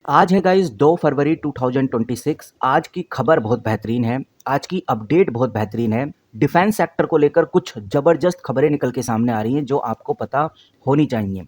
आज है गाइस 2 फरवरी 2026। आज की खबर बहुत बेहतरीन है। आज की अपडेट बहुत बेहतरीन है। डिफेंस सेक्टर को लेकर कुछ जबरदस्त खबरें निकल के सामने आ रही हैं जो आपको पता होनी चाहिए।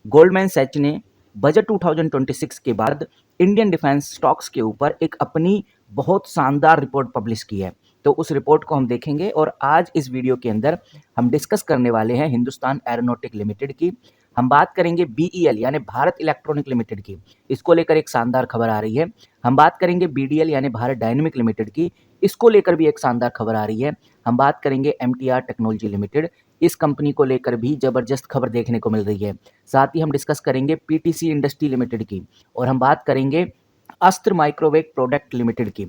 गोल्डमैन सैच ने बजट 2026 के बाद इंडियन डिफेंस स्टॉक्स के ऊपर एक अपनी बहुत शानदार रिपोर्ट पब्लिश की है। तो उस रिपोर्ट को हम देखेंगे और आज इस वीडियो के अंदर हम डिस्कस करने वाले हैं हिंदुस्तान एरोनॉटिक लिमिटेड की। हम बात करेंगे बीईएल यानी भारत इलेक्ट्रॉनिक लिमिटेड की, इसको लेकर एक शानदार खबर आ रही है। हम बात करेंगे बीडीएल यानी भारत डायनेमिक लिमिटेड की, इसको लेकर भी एक शानदार खबर आ रही है। हम बात करेंगे एमटीआर टेक्नोलॉजी लिमिटेड, इस कंपनी को लेकर भी जबरदस्त खबर देखने को मिल रही है। साथ ही हम डिस्कस करेंगे पीटीसी इंडस्ट्री लिमिटेड की और हम बात करेंगे अस्त्र माइक्रोवेव प्रोडक्ट लिमिटेड की।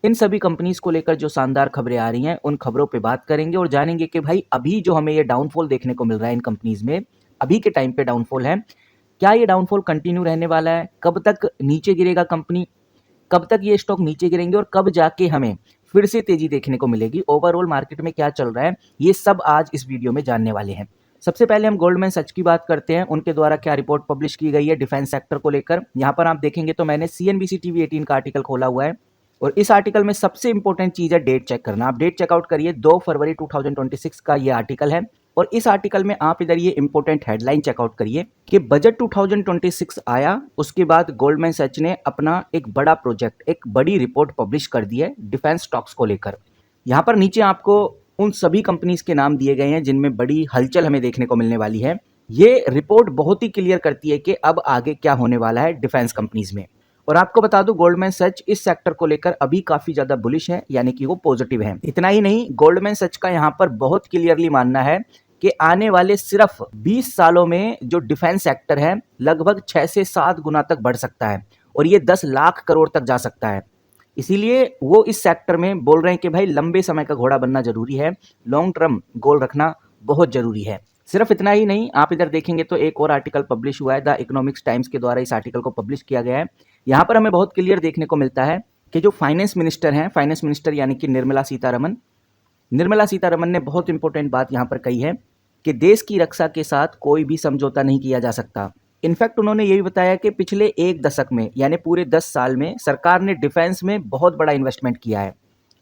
इन सभी कंपनीज को लेकर जो शानदार खबरें आ रही हैं उन खबरों पे बात करेंगे और जानेंगे कि भाई अभी जो हमें ये डाउनफॉल देखने को मिल रहा है इन कंपनीज में, अभी के टाइम पे डाउनफॉल है, क्या ये डाउनफॉल कंटिन्यू रहने वाला है, कब तक नीचे गिरेगा कंपनी, कब तक ये स्टॉक नीचे गिरेंगे और कब जाके हमें फिर से तेजी देखने को मिलेगी, ओवरऑल मार्केट में क्या चल रहा है, ये सब आज इस वीडियो में जानने वाले हैं। सबसे पहले हम गोल्डमैन सच की बात करते हैं, उनके द्वारा क्या रिपोर्ट पब्लिश की गई है डिफेंस सेक्टर को लेकर। यहाँ पर आप देखेंगे तो मैंने सीएनबीसी टीवी 18 का आर्टिकल खोला हुआ है और इस आर्टिकल में सबसे इंपॉर्टेंट चीज है डेट चेक करना। आप डेट चेकआउट करिए, 2 फरवरी 2026 का ये आर्टिकल है और इस आर्टिकल में आप इधर ये इंपॉर्टेंट हेडलाइन चेकआउट करिए कि बजट 2026 आया, उसके बाद गोल्डमैन सैच ने अपना एक बड़ा प्रोजेक्ट, एक बड़ी रिपोर्ट पब्लिश कर दी है डिफेंस स्टॉक्स को लेकर। यहाँ पर नीचे आपको उन सभी कंपनीज के नाम दिए गए हैं जिनमें बड़ी हलचल हमें देखने को मिलने वाली है। ये रिपोर्ट बहुत ही क्लियर करती है कि अब आगे क्या होने वाला है डिफेंस कंपनीज में। और आपको बता दूं गोल्डमैन सच इस सेक्टर को लेकर अभी काफी ज्यादा बुलिश है, यानी कि वो पॉजिटिव है। इतना ही नहीं, गोल्डमैन सच का यहाँ पर बहुत क्लियरली मानना है कि आने वाले सिर्फ 20 सालों में जो डिफेंस सेक्टर है लगभग 6 से 7 गुना तक बढ़ सकता है और ये 10 लाख करोड़ तक जा सकता है। इसीलिए वो इस सेक्टर में बोल रहे हैं कि भाई लंबे समय का घोड़ा बनना जरूरी है, लॉन्ग टर्म गोल रखना बहुत जरूरी है। सिर्फ इतना ही नहीं, आप इधर देखेंगे तो एक और आर्टिकल पब्लिश हुआ है, द इकोनॉमिक्स टाइम्स के द्वारा इस आर्टिकल को पब्लिश किया गया है। यहाँ पर हमें बहुत क्लियर देखने को मिलता है कि जो फाइनेंस मिनिस्टर हैं, फाइनेंस मिनिस्टर यानी कि निर्मला सीतारमन ने बहुत इंपॉर्टेंट बात यहाँ पर कही है कि देश की रक्षा के साथ कोई भी समझौता नहीं किया जा सकता। इनफैक्ट उन्होंने ये भी बताया कि पिछले एक दशक में यानी पूरे 10 साल में सरकार ने डिफेंस में बहुत बड़ा इन्वेस्टमेंट किया है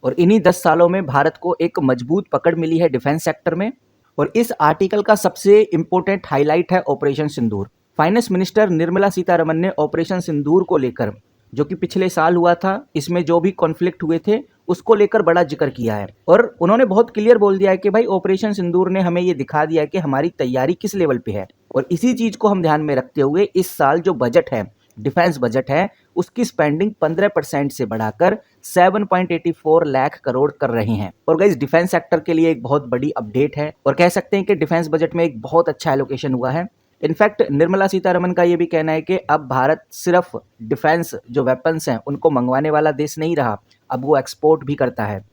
और इन्हीं 10 सालों में भारत को एक मजबूत पकड़ मिली है डिफेंस सेक्टर में। और इस आर्टिकल का सबसे इंपॉर्टेंट हाईलाइट है ऑपरेशन सिंदूर। फाइनेंस मिनिस्टर निर्मला सीतारमन ने ऑपरेशन सिंदूर को लेकर, जो कि पिछले साल हुआ था, इसमें जो भी कॉन्फ्लिक्ट हुए थे उसको लेकर बड़ा जिक्र किया है और उन्होंने बहुत क्लियर बोल दिया है कि भाई ऑपरेशन सिंदूर ने हमें ये दिखा दिया है कि हमारी तैयारी किस लेवल पे है। और इसी चीज को हम ध्यान में रखते हुए इस साल जो बजट है, डिफेंस बजट है, उसकी स्पेंडिंग 15% से बढ़ाकर 7.84 लाख करोड़ कर रहे हैं। और गाइस डिफेंस सेक्टर के लिए एक बहुत बड़ी अपडेट है और कह सकते हैं कि डिफेंस बजट में एक बहुत अच्छा एलोकेशन हुआ है। इनफैक्ट निर्मला सीतारमन का ये भी कहना है कि अब भारत सिर्फ डिफेंस जो वेपन्स हैं उनको मंगवाने वाला देश नहीं रहा, अब वो एक्सपोर्ट भी करता है।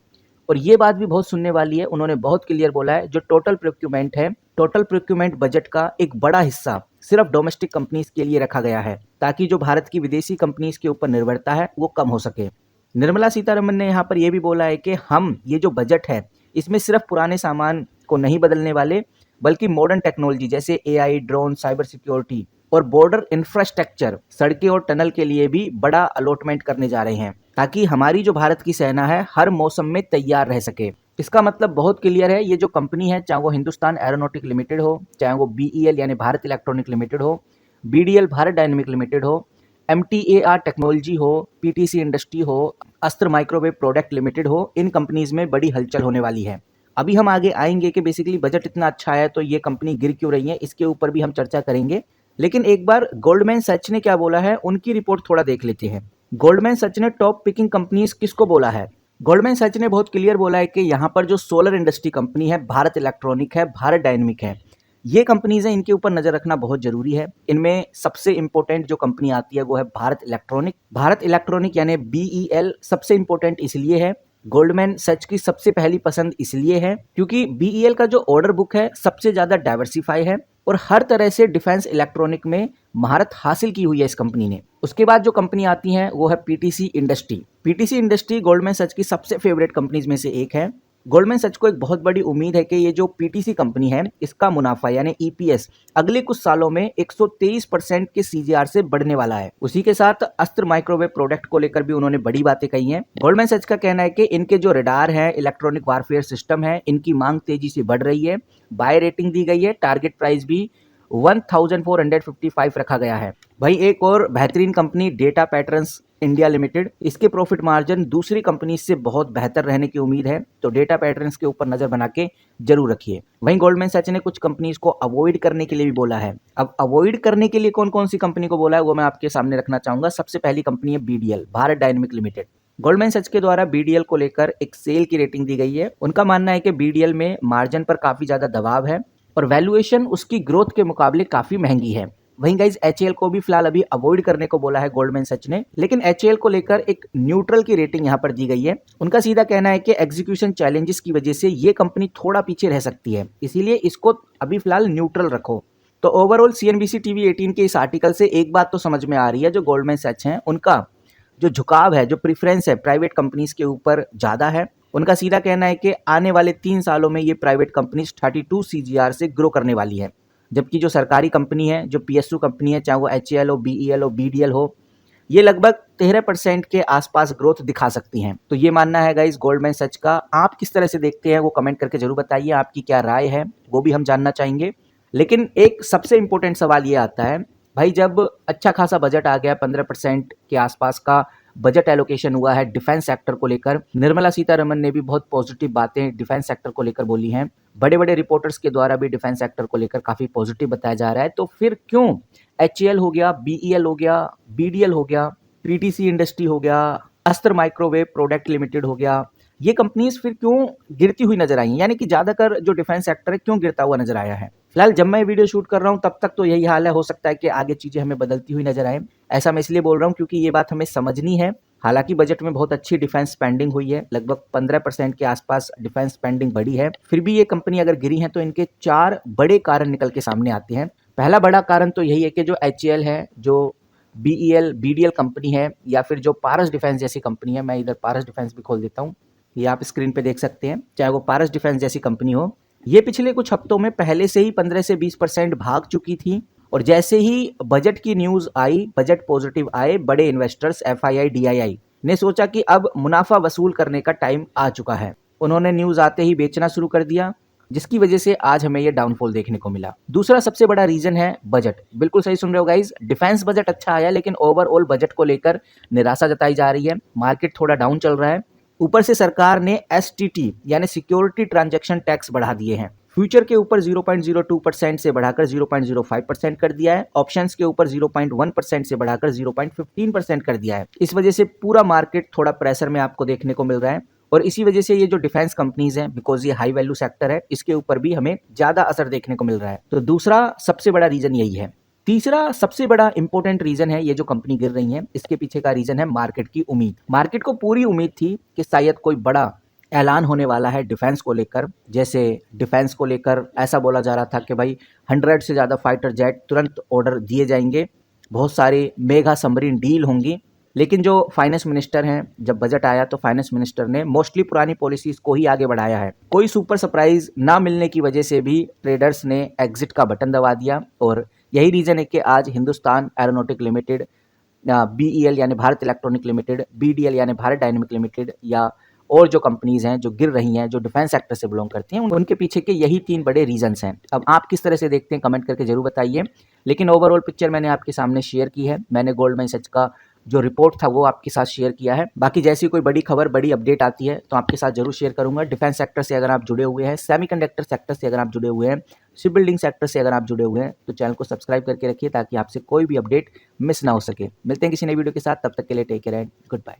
और ये बात भी बहुत सुनने वाली है, उन्होंने बहुत क्लियर बोला है जो टोटल प्रोक्यूरमेंट है, टोटल प्रोक्यूरमेंट बजट का एक बड़ा हिस्सा सिर्फ डोमेस्टिक कंपनीज के लिए रखा गया है ताकि जो भारत की विदेशी कंपनीज के ऊपर निर्भरता है वो कम हो सके। निर्मला सीतारमन ने यहाँ पर यह भी बोला है कि हम ये जो बजट है इसमें सिर्फ पुराने सामान को नहीं बदलने वाले, बल्कि मॉडर्न टेक्नोलॉजी जैसे एआई, ड्रोन, साइबर सिक्योरिटी और बॉर्डर इंफ्रास्ट्रक्चर, सड़कें और टनल के लिए भी बड़ा अलॉटमेंट करने जा रहे हैं ताकि हमारी जो भारत की सेना है हर मौसम में तैयार रह सके। इसका मतलब बहुत क्लियर है, ये जो कंपनी है, चाहे वो हिंदुस्तान एरोनॉटिक लिमिटेड हो, चाहे वो बीईएल यानी भारत इलेक्ट्रॉनिक लिमिटेड हो, बीडीएल भारत डायनेमिक लिमिटेड हो, एमटीएआर टेक्नोलॉजी हो, पीटीसी इंडस्ट्री हो, अस्त्र माइक्रोवेव प्रोडक्ट लिमिटेड हो, इन कंपनीज में बड़ी हलचल होने वाली है। अभी हम आगे आएंगे कि बेसिकली बजट इतना अच्छा है तो ये कंपनी गिर क्यों रही है, इसके ऊपर भी हम चर्चा करेंगे। लेकिन एक बार गोल्डमैन सच ने क्या बोला है उनकी रिपोर्ट थोड़ा देख लेते हैं। गोल्डमैन सच ने टॉप पिकिंग कंपनीज किसको बोला है। गोल्डमैन सच ने बहुत क्लियर बोला है कि यहाँ पर जो सोलर इंडस्ट्री कंपनी है, भारत इलेक्ट्रॉनिक है, भारत डायनेमिक है, ये कंपनीज हैं, इनके ऊपर नजर रखना बहुत जरूरी है। इनमें सबसे इंपॉर्टेंट जो कंपनी आती है वो है भारत इलेक्ट्रॉनिक। भारत इलेक्ट्रॉनिक यानी बीईएल सबसे इंपॉर्टेंट इसलिए है, गोल्डमैन सच की सबसे पहली पसंद इसलिए है क्योंकि बीईएल का जो ऑर्डर बुक है सबसे ज्यादा डाइवर्सिफाई है और हर तरह से डिफेंस इलेक्ट्रॉनिक में महारत हासिल की हुई है इस कंपनी ने। उसके बाद जो कंपनी आती है वो है PTC industry. PTC industry Goldman Sachs की सबसे फेवरेट कंपनीज में से एक है गोल्डमैन सच को एक बहुत बड़ी उम्मीद है कि ये जो पीटीसी कंपनी है इसका मुनाफा यानी ईपीएस अगले कुछ सालों में 123% के सीजीआर से बढ़ने वाला है। उसी के साथ अस्त्र माइक्रोवेव प्रोडक्ट को लेकर भी उन्होंने बड़ी बातें कही हैं। गोल्डमैन सच का कहना है कि इनके जो रडार है, इलेक्ट्रॉनिक वारफेयर सिस्टम है, इनकी मांग तेजी से बढ़ रही है। बाय रेटिंग दी गई है, टारगेट प्राइस भी 1455 रखा गया है। भाई एक और बेहतरीन company data patterns India limited, इसके प्रॉफिट मार्जिन दूसरी कंपनी से बहुत बेहतर रहने की उम्मीद है, तो डेटा पैटर्न्स के ऊपर नजर बना के जरूर रखिए। वहीं गोल्डमैन सैच ने कुछ कंपनीज को अवॉइड करने के लिए भी बोला है। अब अवॉइड करने के लिए कौन कौन सी कंपनी को बोला है वो मैं आपके सामने रखना चाहूंगा। सबसे पहली कंपनी है BDL, Bharat dynamic limited. Goldman Sachs के द्वारा बीडीएल को लेकर एक सेल की रेटिंग दी गई है। उनका मानना है कि बीडीएल में मार्जिन पर काफी ज्यादा दबाव है और वैल्यूएशन उसकी ग्रोथ के मुकाबले काफी महंगी है। वहीं गाइज एचएएल को भी फिलहाल अभी अवॉइड करने को बोला है गोल्डमैन सच ने, लेकिन एचएएल को लेकर एक न्यूट्रल की रेटिंग यहां पर दी गई है। उनका सीधा कहना है कि एग्जीक्यूशन चैलेंजेस की वजह से ये कंपनी थोड़ा पीछे रह सकती है, इसीलिए इसको अभी फिलहाल न्यूट्रल रखो। तो ओवरऑल सीएनबीसी टीवी 18 के इस आर्टिकल से एक बात तो समझ में आ रही है, जो गोल्डमैन सच है उनका जो झुकाव है, जो प्रेफरेंस है प्राइवेट कंपनीज के ऊपर ज्यादा है। उनका सीधा कहना है कि आने वाले 3 सालों में ये प्राइवेट कंपनीज 32 सीजीआर से ग्रो करने वाली है, जबकि जो सरकारी कंपनी है, जो पीएसयू कंपनी है, चाहे वो एचएएल हो, बीईएल हो, बीडीएल हो, ये लगभग 13% के आसपास ग्रोथ दिखा सकती हैं। तो ये मानना है गाइस गोल्डमैन सच का। आप किस तरह से देखते हैं वो कमेंट करके जरूर बताइए, आपकी क्या राय है वो भी हम जानना चाहेंगे। लेकिन एक सबसे इंपॉर्टेंट सवाल ये आता है भाई, जब अच्छा खासा बजट आ गया, 15% के आसपास का बजट एलोकेशन हुआ है डिफेंस सेक्टर को लेकर, निर्मला सीतारमन ने भी बहुत पॉजिटिव बातें डिफेंस सेक्टर को लेकर बोली हैं, बड़े बड़े रिपोर्टर्स के द्वारा भी डिफेंस सेक्टर को लेकर काफी पॉजिटिव बताया जा रहा है, तो फिर क्यों एचएएल हो गया, बीईएल हो गया, बीडीएल हो गया, पीटीसी इंडस्ट्री हो गया, अस्त्र माइक्रोवेव प्रोडक्ट लिमिटेड हो गया, ये कंपनीज फिर क्यों गिरती हुई नजर आई, यानी कि ज्यादातर जो डिफेंस सेक्टर है क्यों गिरता हुआ नजर आया है। फिलहाल जब मैं वीडियो शूट कर रहा हूं तब तक तो यही हाल है, हो सकता है कि आगे चीजें हमें बदलती हुई नजर आए। ऐसा मैं इसलिए बोल रहा हूं क्योंकि ये बात हमें समझनी है। हालांकि बजट में बहुत अच्छी डिफेंस स्पेंडिंग हुई है, लगभग 15% के आसपास डिफेंस स्पेंडिंग बढ़ी है, फिर भी ये कंपनी अगर गिरी है तो इनके 4 बड़े कारण निकल के सामने आते हैं। पहला बड़ा कारण तो यही है कि जो एचएएल है, जो बीईएल बीडीएल कंपनी है, या फिर जो पारस डिफेंस जैसी कंपनी है, मैं इधर पारस डिफेंस भी खोल देता हूँ, ये आप स्क्रीन पे देख सकते हैं, चाहे वो पारस डिफेंस जैसी कंपनी हो, ये पिछले कुछ हफ्तों में पहले से ही 15 से 20% भाग चुकी थी। और जैसे ही बजट की न्यूज आई, बजट पॉजिटिव आए, बड़े इन्वेस्टर्स एफआईआई डीआईआई ने सोचा कि अब मुनाफा वसूल करने का टाइम आ चुका है। उन्होंने न्यूज आते ही बेचना शुरू कर दिया, जिसकी वजह से आज हमें ये डाउनफॉल देखने को मिला। दूसरा सबसे बड़ा रीजन है बजट। बिल्कुल सही सुन रहे हो गाइज, डिफेंस बजट अच्छा आया, लेकिन ओवरऑल बजट को लेकर निराशा जताई जा रही है, मार्केट थोड़ा डाउन चल रहा है। ऊपर से सरकार ने एसटीटी यानी सिक्योरिटी ट्रांजैक्शन टैक्स बढ़ा दिए हैं। फ्यूचर के ऊपर 0.02% से बढ़ाकर 0.05% कर दिया है, ऑप्शंस के ऊपर 0.1% से बढ़ाकर 0.15% कर दिया है। इस वजह से पूरा मार्केट थोड़ा प्रेशर में आपको देखने को मिल रहा है, और इसी वजह से ये जो डिफेंस कंपनीज हैं, बिकॉज ये हाई वैल्यू सेक्टर है, इसके ऊपर भी हमें ज्यादा असर देखने को मिल रहा है। तो दूसरा सबसे बड़ा रीजन यही है। तीसरा सबसे बड़ा इंपॉर्टेंट रीजन है, ये जो कंपनी गिर रही है इसके पीछे का रीजन है मार्केट की उम्मीद। मार्केट को पूरी उम्मीद थी कि शायद कोई बड़ा ऐलान होने वाला है डिफेंस को लेकर। जैसे डिफेंस को लेकर ऐसा बोला जा रहा था कि भाई 100 से ज़्यादा फाइटर जेट तुरंत ऑर्डर दिए जाएंगे, बहुत सारी मेगा सबमरीन डील होंगी। लेकिन जो फाइनेंस मिनिस्टर हैं, जब बजट आया तो फाइनेंस मिनिस्टर ने मोस्टली पुरानी पॉलिसीज को ही आगे बढ़ाया है। कोई सुपर सरप्राइज ना मिलने की वजह से भी ट्रेडर्स ने एग्जिट का बटन दबा दिया, और यही रीजन है कि आज हिंदुस्तान एरोनॉटिक लिमिटेड, बीईएल यानी भारत इलेक्ट्रॉनिक लिमिटेड, बीडीएल यानी भारत डायनेमिक लिमिटेड, या और जो कंपनीज हैं जो गिर रही हैं, जो डिफेंस सेक्टर से बिलोंग करती हैं, उनके पीछे के यही 3 बड़े रीजंस हैं। अब आप किस तरह से देखते हैं कमेंट करके जरूर बताइए। लेकिन ओवरऑल पिक्चर मैंने आपके सामने शेयर की है। मैंने गोल्डमैन सच का जो रिपोर्ट था वो आपके साथ शेयर किया है। बाकी जैसी कोई बड़ी खबर, बड़ी अपडेट आती है तो आपके साथ जरूर शेयर करूंगा। डिफेंस सेक्टर से अगर आप जुड़े हुए हैं, सेमीकंडक्टर सेक्टर से अगर आप जुड़े हुए हैं, शिप बिल्डिंग सेक्टर से अगर आप जुड़े हुए हैं, तो चैनल को सब्सक्राइब करके रखिए ताकि आपसे कोई भी अपडेट मिस ना हो सके। मिलते हैं किसी नई वीडियो के साथ, तब तक के लिए take care and good bye.